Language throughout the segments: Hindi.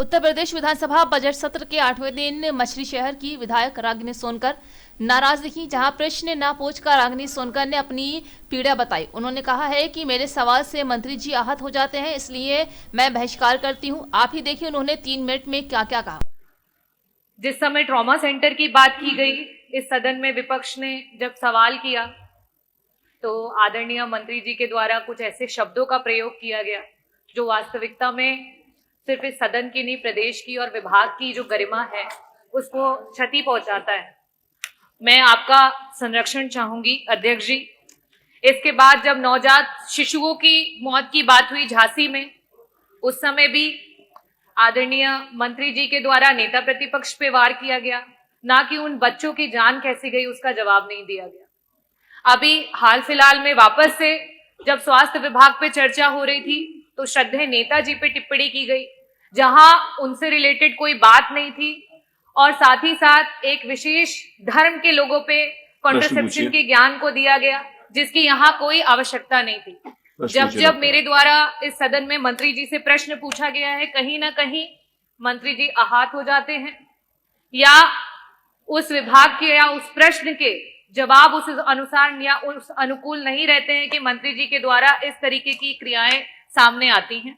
उत्तर प्रदेश विधानसभा बजट सत्र के 8वें दिन मछली शहर की विधायक रागिनी सोनकर नाराज दिखी, जहां प्रश्न न पूछकर रागिनी सोनकर ने अपनी पीड़ा बताई। उन्होंने कहा है कि मेरे सवाल से मंत्री जी आहत हो जाते हैं, इसलिए मैं बहिष्कार करती हूं। आप ही देखिए उन्होंने 3 मिनट में क्या क्या कहा। जिस समय ट्रॉमा सेंटर की बात की गई इस सदन में, विपक्ष ने जब सवाल किया तो आदरणीय मंत्री जी के द्वारा कुछ ऐसे शब्दों का प्रयोग किया गया जो वास्तविकता में सिर्फ इस सदन की नहीं, प्रदेश की और विभाग की जो गरिमा है उसको क्षति पहुंचाता है। मैं आपका संरक्षण चाहूंगी अध्यक्ष जी। इसके बाद जब नवजात शिशुओं की मौत की बात हुई झांसी में, उस समय भी आदरणीय मंत्री जी के द्वारा नेता प्रतिपक्ष पे वार किया गया, ना कि उन बच्चों की जान कैसी गई उसका जवाब नहीं दिया गया। अभी हाल फिलहाल में वापस से जब स्वास्थ्य विभाग पे चर्चा हो रही थी तो श्रद्धेय नेताजी पे टिप्पणी की गई, जहां उनसे रिलेटेड कोई बात नहीं थी और साथ ही साथ एक विशेष धर्म के लोगों पे कॉन्ट्रासेप्शन के ज्ञान को दिया गया, जिसकी यहाँ कोई आवश्यकता नहीं थी। जब मेरे द्वारा इस सदन में मंत्री जी से प्रश्न पूछा गया है, कहीं ना कहीं मंत्री जी आहत हो जाते हैं या उस विभाग के या उस प्रश्न के जवाब उस अनुसार या उस अनुकूल नहीं रहते हैं कि मंत्री जी के द्वारा इस तरीके की क्रियाएं सामने आती हैं।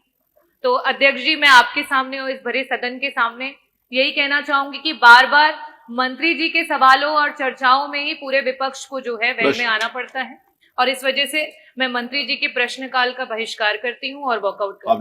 तो अध्यक्ष जी, मैं आपके सामने और इस भरे सदन के सामने यही कहना चाहूंगी कि बार बार मंत्री जी के सवालों और चर्चाओं में ही पूरे विपक्ष को जो है वह में आना पड़ता है और इस वजह से मैं मंत्री जी के प्रश्नकाल का बहिष्कार करती हूं और वॉकआउट करती हूं।